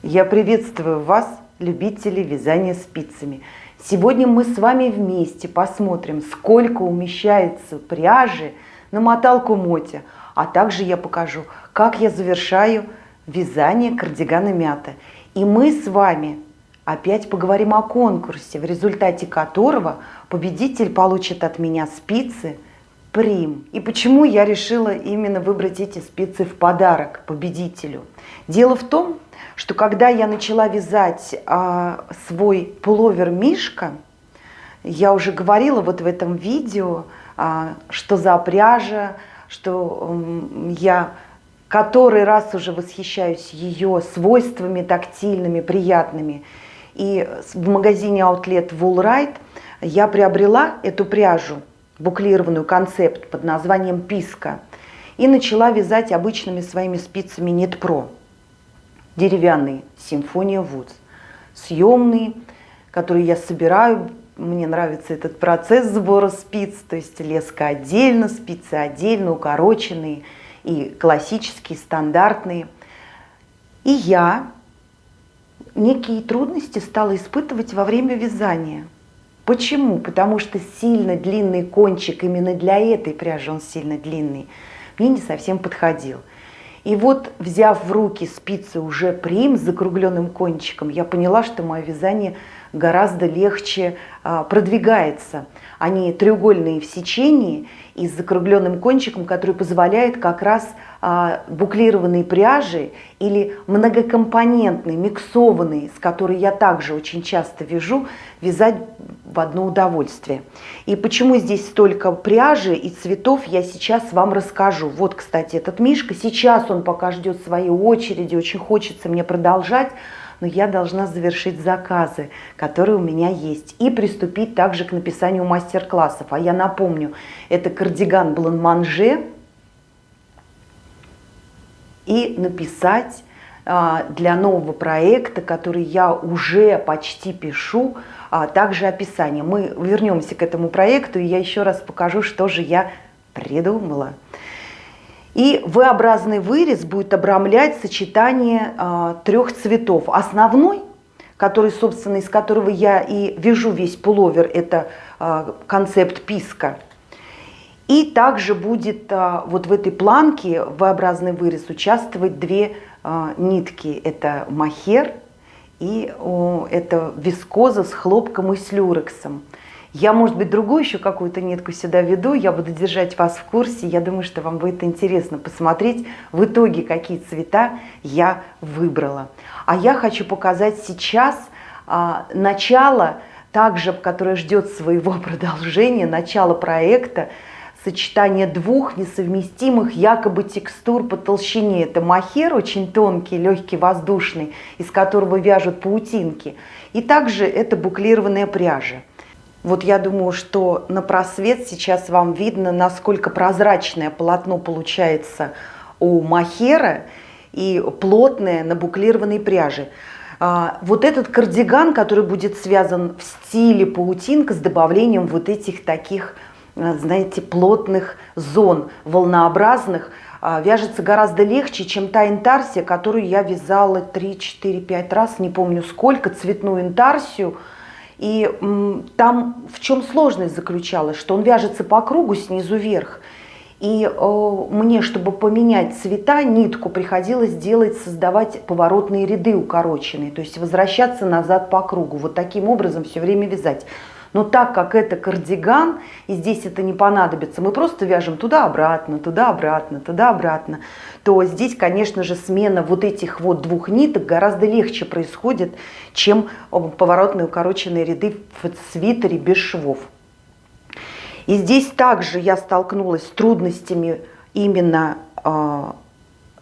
Я приветствую вас, любители вязания спицами. Сегодня мы с вами вместе посмотрим, сколько умещается пряжи на моталку Мотя, а также я покажу, как я завершаю вязание кардигана Мята. И мы с вами опять поговорим о конкурсе, в результате которого победитель получит от меня спицы Прим. И почему я решила именно выбрать эти спицы в подарок победителю? Дело в том, что когда я начала вязать свой пуловер Мишка, я уже говорила вот в этом видео, что за пряжа, что я который раз уже восхищаюсь ее свойствами тактильными, приятными. И в магазине Outlet Woolrite я приобрела эту пряжу, буклированную концепт под названием Писка, и начала вязать обычными своими спицами Knit Pro. Деревянные Симфония Woods, съемные, которые я собираю. Мне нравится этот процесс сбора спиц, то есть леска отдельно, спицы отдельно, укороченные и классические, стандартные. И я некие трудности стала испытывать во время вязания. Почему? Потому что сильно длинный кончик, именно для этой пряжи он сильно длинный, мне не совсем подходил. И вот, взяв в руки спицы уже Прим с закругленным кончиком, я поняла, что мое вязание гораздо легче продвигается. Они треугольные в сечении и с закругленным кончиком, который позволяет как раз буклированные пряжи или многокомпонентные, миксованные, с которой я также очень часто вяжу, вязать в одно удовольствие. И почему здесь столько пряжи и цветов, я сейчас вам расскажу. Вот, кстати, этот Мишка, сейчас он пока ждет своей очереди, очень хочется мне продолжать, но я должна завершить заказы, которые у меня есть, и приступить также к написанию мастер-классов. А я напомню, это кардиган Блан-Манже, и написать для нового проекта, который я уже почти пишу, также описание. Мы вернемся к этому проекту, и я еще раз покажу, что же я придумала. И V-образный вырез будет обрамлять сочетание трех цветов. Основной, который, собственно, из которого я и вяжу весь пуловер, это концепт Писка. И также будет вот в этой планке V-образный вырез участвовать две нитки. Это мохер и это вискоза с хлопком и с люрексом. Я, может быть, другую еще какую-то нитку сюда веду, я буду держать вас в курсе. Я думаю, что вам будет интересно посмотреть в итоге, какие цвета я выбрала. А я хочу показать сейчас начало, также, которое ждет своего продолжения, начало проекта, сочетание двух несовместимых якобы текстур по толщине. Это мохер, очень тонкий, легкий, воздушный, из которого вяжут паутинки. И также это буклированная пряжа. Вот я думаю, что на просвет сейчас вам видно, насколько прозрачное полотно получается у мохера и плотное на буклированной пряже. Вот этот кардиган, который будет связан в стиле паутинка с добавлением вот этих таких, знаете, плотных зон, волнообразных, вяжется гораздо легче, чем та интарсия, которую я вязала 3, 4, 5 раз, не помню сколько, цветную интарсию. И там в чем сложность заключалась, что он вяжется по кругу снизу вверх. И мне, чтобы поменять цвета, нитку приходилось создавать поворотные ряды укороченные, то есть возвращаться назад по кругу, вот таким образом все время вязать. Но так как это кардиган, и здесь это не понадобится, мы просто вяжем туда-обратно, туда-обратно, туда-обратно, то здесь, конечно же, смена вот этих вот двух ниток гораздо легче происходит, чем поворотные укороченные ряды в свитере без швов. И здесь также я столкнулась с трудностями именно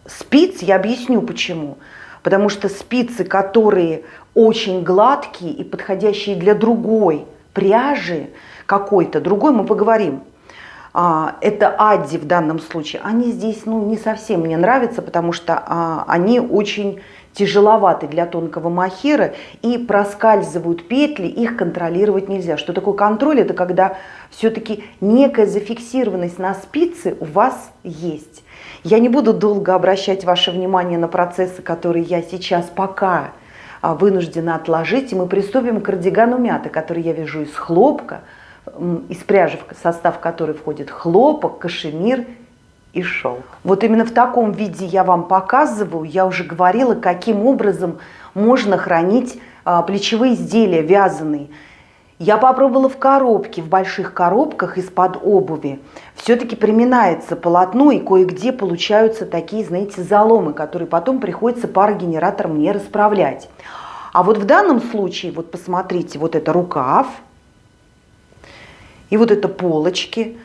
спиц, я объясню почему. Потому что спицы, которые очень гладкие и подходящие для другой пряжи, какой-то другой, мы поговорим, это Адди в данном случае, они здесь не совсем мне нравятся, потому что они очень тяжеловаты для тонкого мохера и проскальзывают петли, их контролировать нельзя. Что такое контроль? Это когда все-таки некая зафиксированность на спице у вас есть. Я не буду долго обращать ваше внимание на процессы, которые я сейчас пока вынуждена отложить, и мы приступим к кардигану мята, который я вяжу из хлопка, из пряжи, в состав которой входит хлопок, кашемир и шелк. Вот именно в таком виде я вам показываю. Я уже говорила, каким образом можно хранить плечевые изделия вязаные. Я попробовала в коробке, в больших коробках из-под обуви. Все-таки приминается полотно, и кое-где получаются такие, знаете, заломы, которые потом приходится парогенератором мне расправлять. А вот в данном случае, вот посмотрите, вот это рукав, и вот это полочки.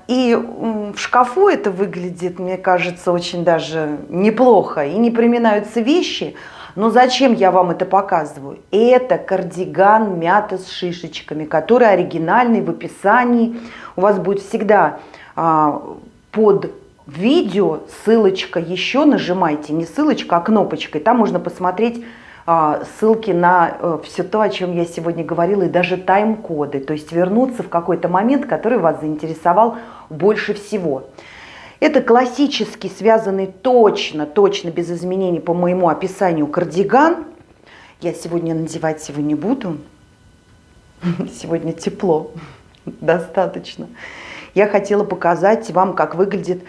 И в шкафу это выглядит, мне кажется, очень даже неплохо. И не приминаются вещи. Но зачем я вам это показываю? Это кардиган мята с шишечками, который оригинальный в описании. У вас будет всегда под видео ссылочка еще, нажимайте, не ссылочка, а кнопочкой. Там можно посмотреть ссылки на все то, о чем я сегодня говорила, и даже тайм-коды. То есть вернуться в какой-то момент, который вас заинтересовал больше всего. Это классический, связанный точно без изменений по моему описанию кардиган. Я сегодня надевать его не буду. Сегодня тепло, достаточно. Я хотела показать вам, как выглядит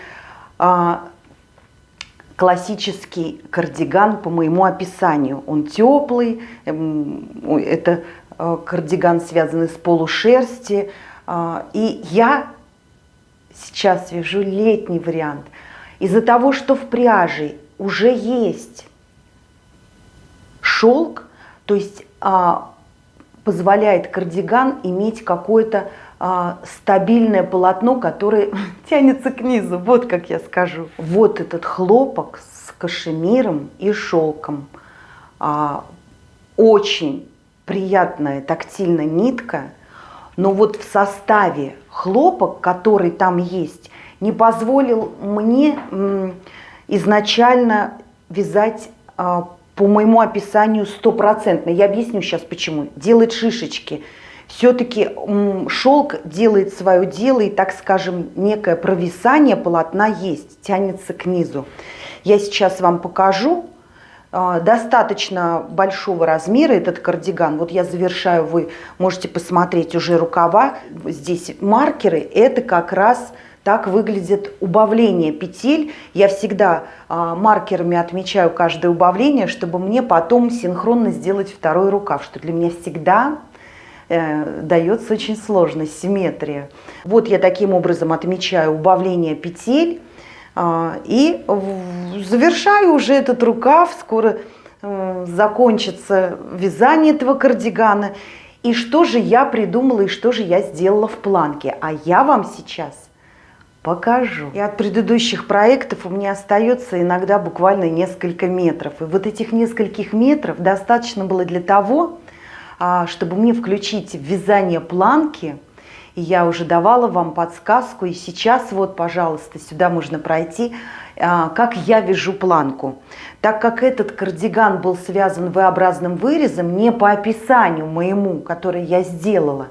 классический кардиган по моему описанию. Он теплый, это кардиган, связанный с полушерсти. И я сейчас вяжу летний вариант. Из-за того, что в пряже уже есть шелк, то есть позволяет кардиган иметь какое-то стабильное полотно, которое тянется к низу, вот как я скажу. Вот этот хлопок с кашемиром и шелком. Очень приятная тактильная нитка, но вот в составе хлопок, который там есть, не позволил мне изначально вязать по моему описанию стопроцентно. Я объясню сейчас почему. Делает шишечки. Все-таки шелк делает свое дело, и, так скажем, некое провисание полотна есть, тянется к низу. Я сейчас вам покажу. Достаточно большого размера этот кардиган. Вот я завершаю, вы можете посмотреть уже рукава. Здесь маркеры, это как раз так выглядит убавление петель. Я всегда маркерами отмечаю каждое убавление, чтобы мне потом синхронно сделать второй рукав, что для меня всегда дается очень сложно, симметрия. Вот я таким образом отмечаю убавление петель и завершаю уже этот рукав. Скоро закончится вязание этого кардигана. И что же я придумала, и что же я сделала в планке? А я вам сейчас покажу. И от предыдущих проектов у меня остается иногда буквально несколько метров. И вот этих нескольких метров достаточно было для того, чтобы мне включить вязание планки. И я уже давала вам подсказку. И сейчас вот, пожалуйста, сюда можно пройти, как я вяжу планку. Так как этот кардиган был связан V-образным вырезом, не по описанию моему, которое я сделала,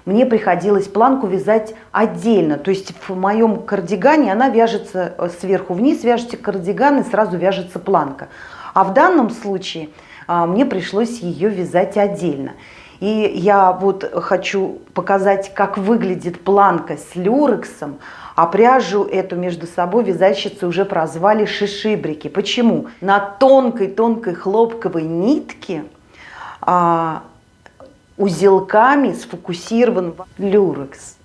мне приходилось планку вязать отдельно. То есть в моем кардигане она вяжется сверху вниз, вяжете кардиган и сразу вяжется планка. А в данном случае мне пришлось ее вязать отдельно. И я вот хочу показать, как выглядит планка с люрексом, а пряжу эту между собой вязальщицы уже прозвали шишибрики. Почему? На тонкой-тонкой хлопковой нитке узелками сфокусирован люрекс.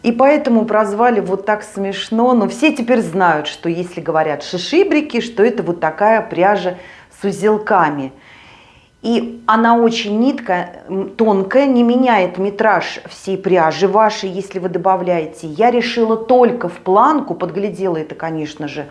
И поэтому прозвали вот так смешно. Но все теперь знают, что если говорят шишибрики, что это вот такая пряжа с узелками. И она очень нитка, тонкая, не меняет метраж всей пряжи вашей, если вы добавляете. Я решила только в планку, подглядела это, конечно же,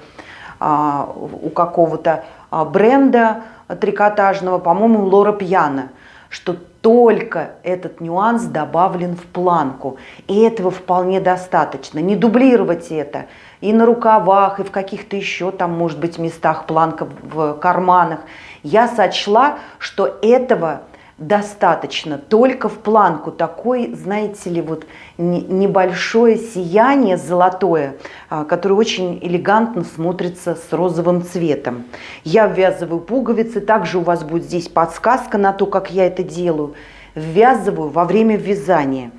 у какого-то бренда трикотажного, по-моему, Лора Пьяна, что только этот нюанс добавлен в планку. И этого вполне достаточно. Не дублировать это и на рукавах, и в каких-то еще там, может быть, местах планка в карманах. Я сочла, что этого достаточно только в планку. Такой, знаете ли, вот небольшое сияние золотое, которое очень элегантно смотрится с розовым цветом. Я ввязываю пуговицы, также у вас будет здесь подсказка на то, как я это делаю. Ввязываю во время вязания.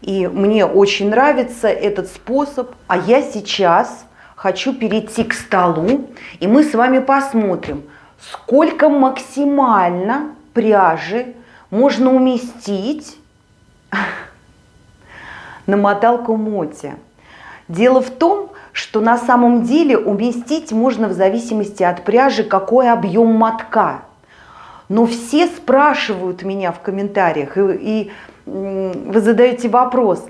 И мне очень нравится этот способ. А я сейчас хочу перейти к столу, и мы с вами посмотрим, сколько максимально пряжи можно уместить на моталку Моти. Дело в том, что на самом деле уместить можно в зависимости от пряжи, какой объем мотка. Но все спрашивают меня в комментариях, и вы задаете вопрос,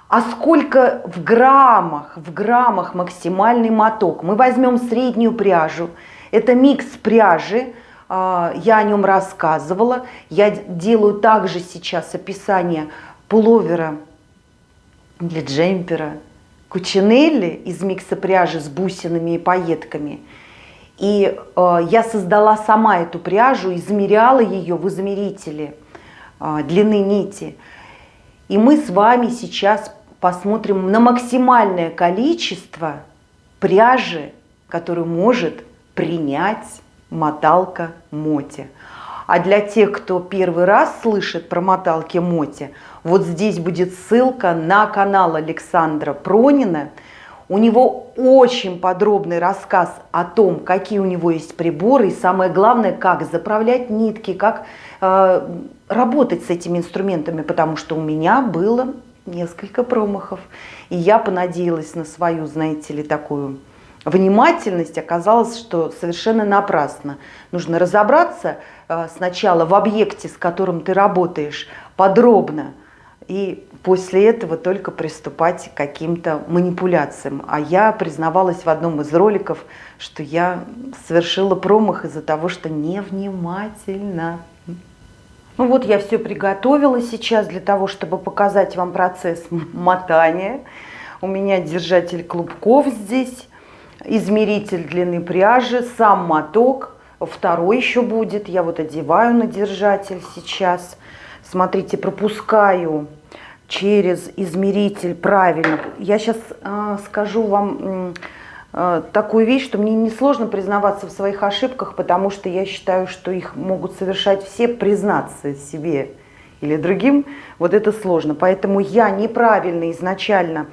а сколько в граммах максимальный моток? Мы возьмем среднюю пряжу, это микс пряжи, я о нем рассказывала. Я делаю также сейчас описание пуловера для джемпера Кучинелли из микса пряжи с бусинами и пайетками. И я создала сама эту пряжу, измеряла ее в измерителе длины нити. И мы с вами сейчас посмотрим на максимальное количество пряжи, которую может принять моталка Моти. А для тех, кто первый раз слышит про моталки Моти, вот здесь будет ссылка на канал Александра Пронина. У него очень подробный рассказ о том, какие у него есть приборы, и самое главное, как заправлять нитки, как работать с этими инструментами, потому что у меня было несколько промахов. И я понадеялась на свою, знаете ли, такую внимательность, оказалось, что совершенно напрасно. Нужно разобраться сначала в объекте, с которым ты работаешь, подробно, и после этого только приступать к каким-то манипуляциям. А я признавалась в одном из роликов, что я совершила промах из-за того, что невнимательно. Ну вот я все приготовила сейчас для того, чтобы показать вам процесс мотания. У меня держатель клубков здесь, измеритель длины пряжи, сам моток, второй еще будет. Я вот одеваю на держатель сейчас. Смотрите, пропускаю через измеритель правильно. Я сейчас скажу вам такую вещь, что мне несложно признаваться в своих ошибках, потому что я считаю, что их могут совершать все, признаться себе или другим. Вот это сложно. Поэтому я неправильно изначально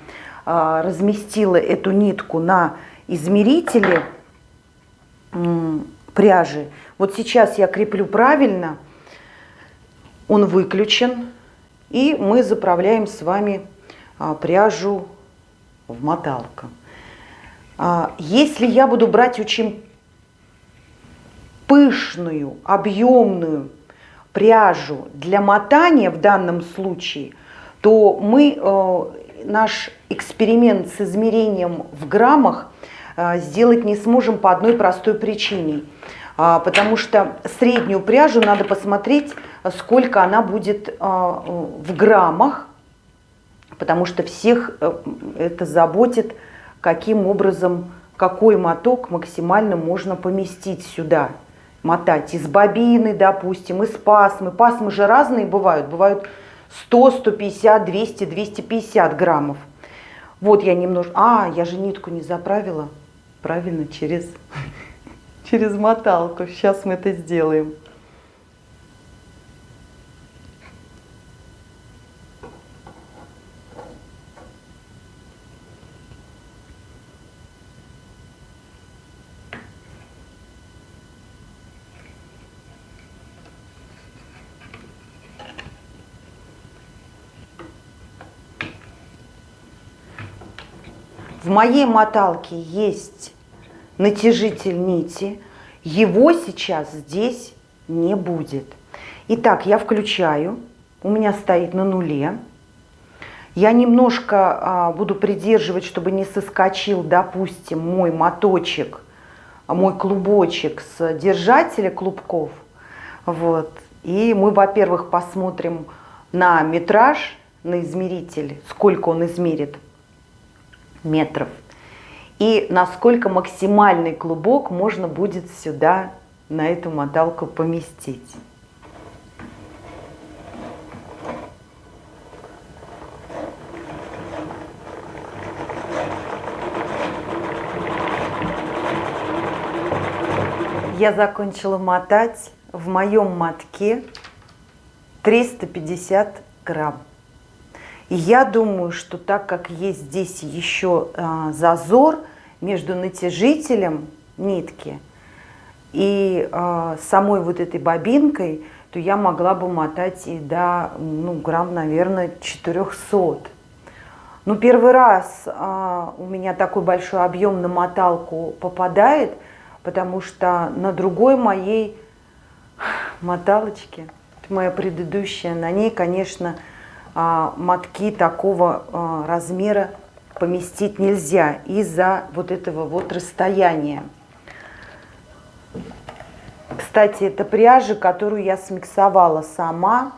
разместила эту нитку на измерителе пряжи. Вот сейчас я креплю правильно, он выключен, и мы заправляем с вами пряжу в моталку. Если я буду брать очень пышную, объемную пряжу для мотания в данном случае, то мы наш эксперимент с измерением в граммах сделать не сможем по одной простой причине. Потому что среднюю пряжу надо посмотреть, сколько она будет в граммах, потому что всех это заботит, каким образом, какой моток максимально можно поместить сюда. Мотать из бобины, допустим, из пасмы. Пасмы же разные бывают. Бывают 100, 150, 200, 250 граммов. Вот я немножко... я же нитку не заправила. Правильно, через моталку. Сейчас мы это сделаем. В моей моталке есть натяжитель нити, его сейчас здесь не будет. Итак, я включаю, у меня стоит на нуле. Я немножко буду придерживать, чтобы не соскочил, допустим, мой моточек, мой клубочек с держателя клубков. Вот. И мы, во-первых, посмотрим на метраж, на измеритель, сколько он измерит метров, и насколько максимальный клубок можно будет сюда, на эту моталку, поместить. Я закончила мотать. В моем мотке 350 грамм. И я думаю, что так как есть здесь еще зазор между натяжителем нитки и самой вот этой бобинкой, то я могла бы мотать и до грамм, наверное, 400. Ну, первый раз у меня такой большой объем на моталку попадает, потому что на другой моей моталочке, моя предыдущая, на ней, конечно, мотки такого размера поместить нельзя из-за вот этого вот расстояния. Кстати, это пряжа, которую я смиксовала сама,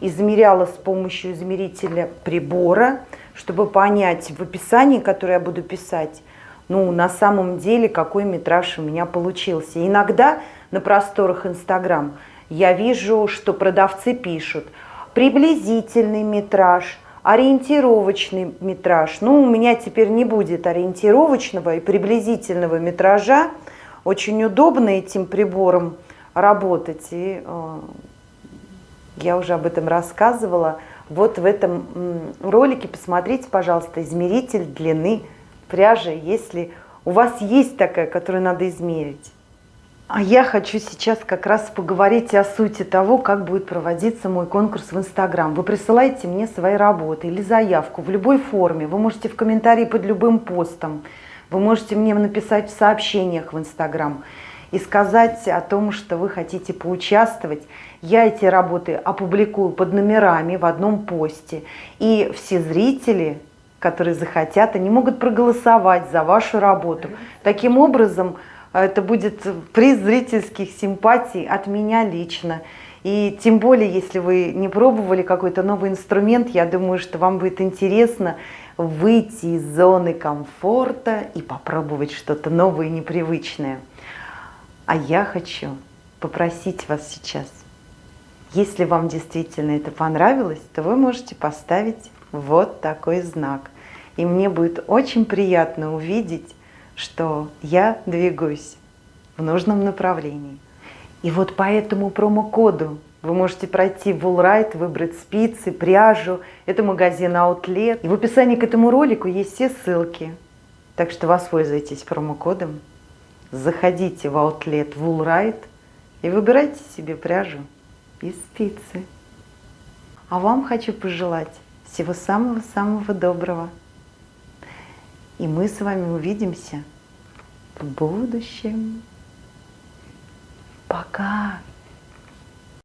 измеряла с помощью измерителя прибора, чтобы понять в описании, которое я буду писать, на самом деле, какой метраж у меня получился. Иногда на просторах Инстаграм я вижу, что продавцы пишут приблизительный метраж, ориентировочный метраж. У меня теперь не будет ориентировочного и приблизительного метража. Очень удобно этим прибором работать. И я уже об этом рассказывала. Вот в этом ролике посмотрите, пожалуйста, измеритель длины пряжи, если у вас есть такая, которую надо измерить. А я хочу сейчас как раз поговорить о сути того, как будет проводиться мой конкурс в Инстаграм. Вы присылаете мне свои работы или заявку в любой форме. Вы можете в комментарии под любым постом. Вы можете мне написать в сообщениях в Инстаграм и сказать о том, что вы хотите поучаствовать. Я эти работы опубликую под номерами в одном посте. И все зрители, которые захотят, они могут проголосовать за вашу работу. Таким образом, это будет приз зрительских симпатий от меня лично. И тем более, если вы не пробовали какой-то новый инструмент, я думаю, что вам будет интересно выйти из зоны комфорта и попробовать что-то новое и непривычное. А я хочу попросить вас сейчас, если вам действительно это понравилось, то вы можете поставить вот такой знак. И мне будет очень приятно увидеть, что я двигаюсь в нужном направлении. И вот по этому промокоду вы можете пройти в Woolrite, выбрать спицы, пряжу. Это магазин Outlet. И в описании к этому ролику есть все ссылки. Так что воспользуйтесь промокодом. Заходите в Outlet Woolrite и выбирайте себе пряжу и спицы. А вам хочу пожелать всего самого-самого доброго. И мы с вами увидимся в будущем. Пока!